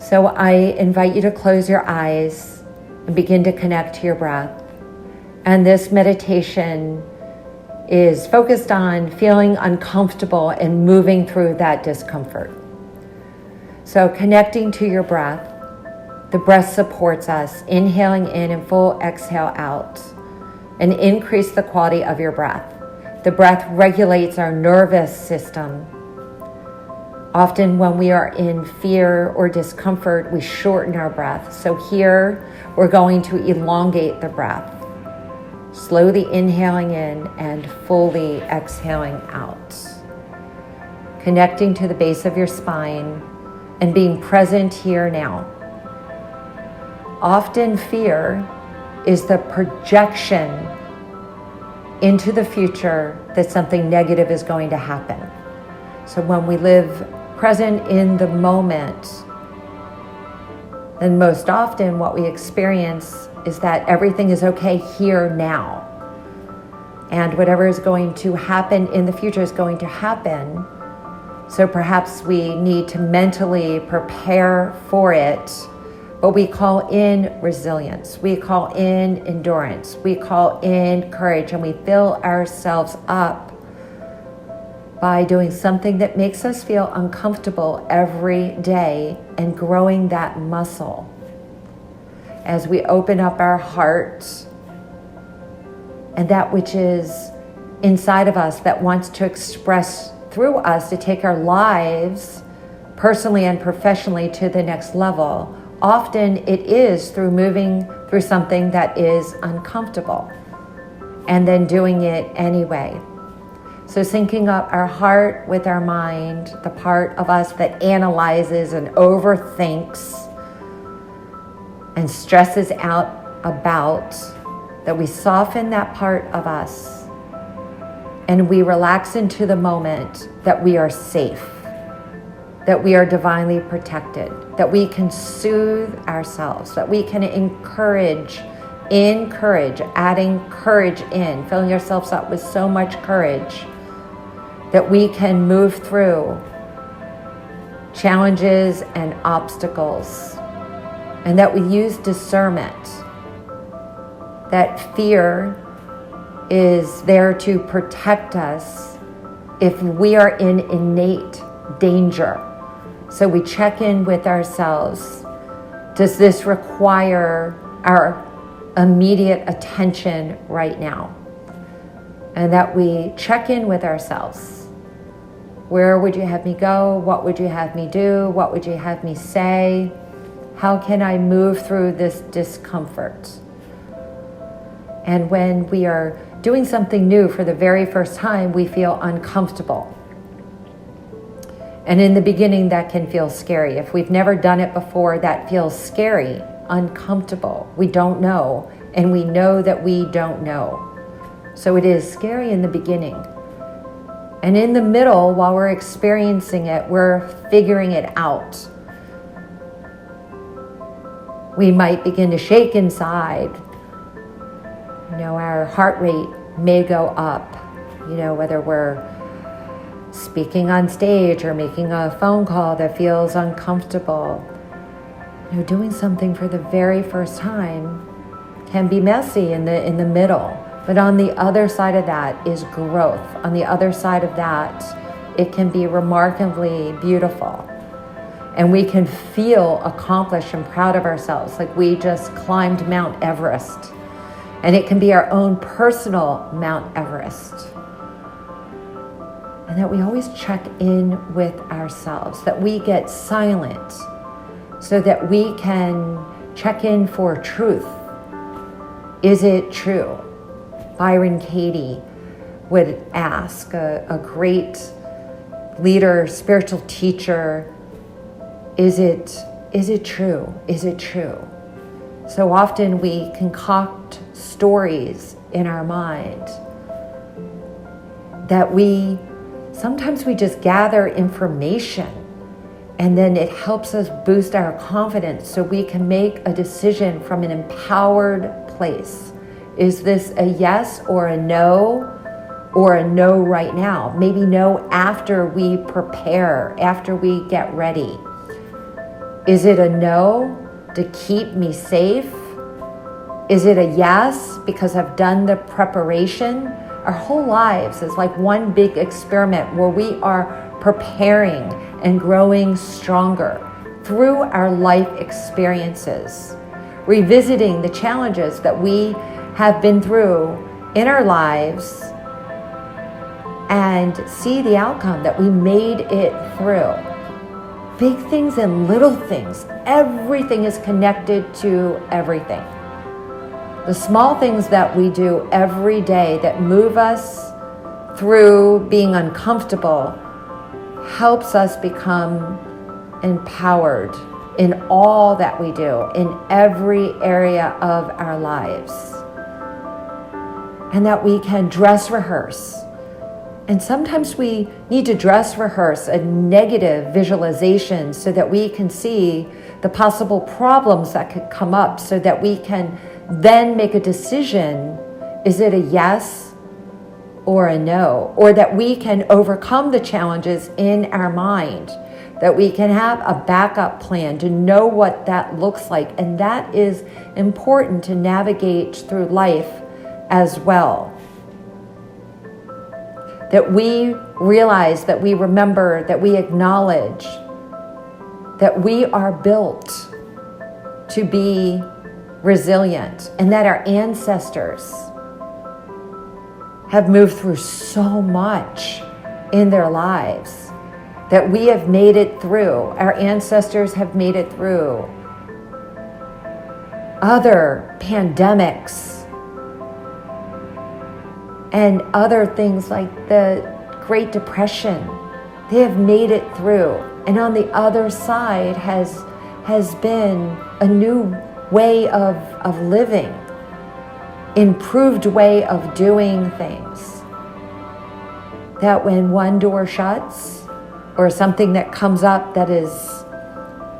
So I invite you to close your eyes and begin to connect to your breath. And this meditation is focused on feeling uncomfortable and moving through that discomfort. So connecting to your breath, the breath supports us, inhaling in and full exhale out, and increase the quality of your breath. The breath regulates our nervous system. Often when we are in fear or discomfort, we shorten our breath. So here we're going to elongate the breath, slowly inhaling in and fully exhaling out. Connecting to the base of your spine and being present here now. Often fear is the projection into the future that something negative is going to happen. So when we live present in the moment, then most often what we experience is that everything is okay here now. And whatever is going to happen in the future is going to happen. So perhaps we need to mentally prepare for it, but we call in resilience, we call in endurance, we call in courage, and we fill ourselves up by doing something that makes us feel uncomfortable every day and growing that muscle. As we open up our heart and that which is inside of us that wants to express through us to take our lives personally and professionally to the next level, often it is through moving through something that is uncomfortable and then doing it anyway. So syncing up our heart with our mind, the part of us that analyzes and overthinks and stresses out about, that we soften that part of us and we relax into the moment that we are safe, that we are divinely protected, that we can soothe ourselves, that we can encourage, adding courage in, filling ourselves up with so much courage that we can move through challenges and obstacles, and that we use discernment, that fear is there to protect us if we are in innate danger. So we check in with ourselves. Does this require our immediate attention right now? And that we check in with ourselves. Where would you have me go? What would you have me do? What would you have me say? How can I move through this discomfort? And when we are doing something new for the very first time, we feel uncomfortable. And in the beginning, that can feel scary. If we've never done it before, that feels scary, uncomfortable. We don't know, and we know that we don't know. So it is scary in the beginning. And in the middle, while we're experiencing it, we're figuring it out. We might begin to shake inside. Our heart rate may go up, whether we're speaking on stage or making a phone call that feels uncomfortable. Doing something for the very first time can be messy in the middle. But on the other side of that is growth. On the other side of that, it can be remarkably beautiful. And we can feel accomplished and proud of ourselves, like we just climbed Mount Everest. And it can be our own personal Mount Everest. And that we always check in with ourselves, that we get silent so that we can check in for truth. Is it true? Byron Katie would ask, a great leader, spiritual teacher, is it true? Is it true? So often we concoct stories in our mind that sometimes we just gather information and then it helps us boost our confidence so we can make a decision from an empowered place. Is this a yes or a no right now? Maybe no after we prepare, after we get ready. Is it a no to keep me safe? Is it a yes because I've done the preparation? Our whole lives is like one big experiment where we are preparing and growing stronger through our life experiences, revisiting the challenges that we have been through in our lives and see the outcome that we made it through. Big things and little things, everything is connected to everything. The small things that we do every day that move us through being uncomfortable helps us become empowered in all that we do, in every area of our lives. And that we can dress rehearse. And sometimes we need to dress rehearse a negative visualization so that we can see the possible problems that could come up so that we can then make a decision. Is it a yes or a no? Or that we can overcome the challenges in our mind, that we can have a backup plan to know what that looks like. And that is important to navigate through life as well. That we realize, that we remember, that we acknowledge that we are built to be resilient and that our ancestors have moved through so much in their lives, that we have made it through. Our ancestors have made it through other pandemics and other things like the Great Depression. They have made it through. And on the other side has been a new way of living, improved way of doing things. That when one door shuts or something that comes up that is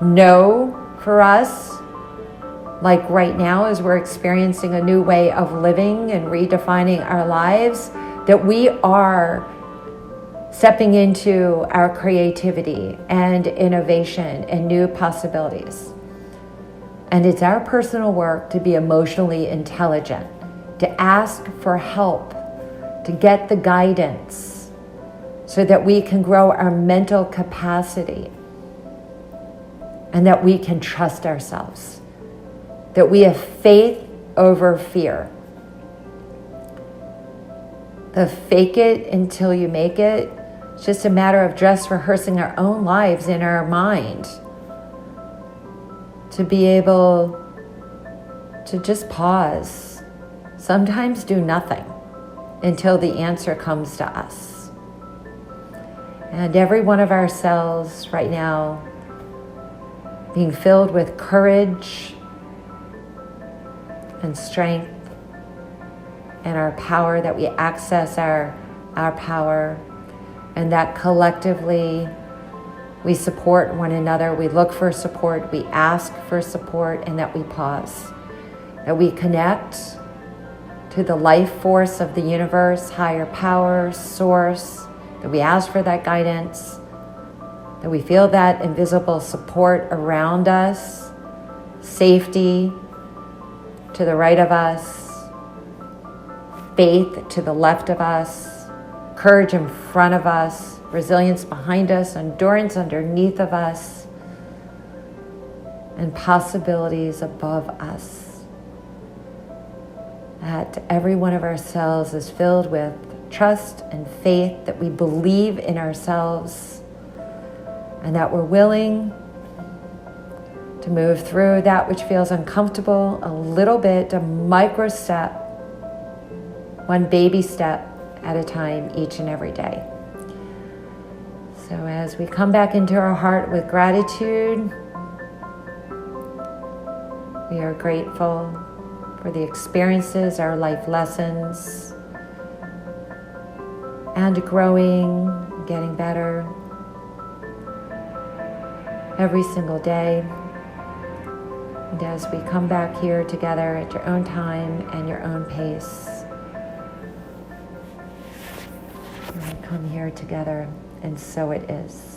no for us, like right now as we're experiencing a new way of living and redefining our lives, that we are stepping into our creativity and innovation and new possibilities. And it's our personal work to be emotionally intelligent, to ask for help, to get the guidance so that we can grow our mental capacity and that we can trust ourselves, that we have faith over fear. The fake it until you make it, it's just a matter of just rehearsing our own lives in our mind to be able to just pause, sometimes do nothing until the answer comes to us. And every one of our cells right now being filled with courage and strength and our power, that we access our power, and that collectively we support one another, we look for support, we ask for support, and that we pause, that we connect to the life force of the universe, higher power, source, that we ask for that guidance, that we feel that invisible support around us, safety to the right of us, faith to the left of us, courage in front of us, resilience behind us, endurance underneath of us, and possibilities above us. That every one of our cells is filled with trust and faith, that we believe in ourselves, and that we're willing to move through that which feels uncomfortable a little bit, a micro step, one baby step at a time each and every day. So as we come back into our heart with gratitude, we are grateful for the experiences, our life lessons, and growing, getting better every single day. And as we come back here together at your own time and your own pace, we come here together, and so it is.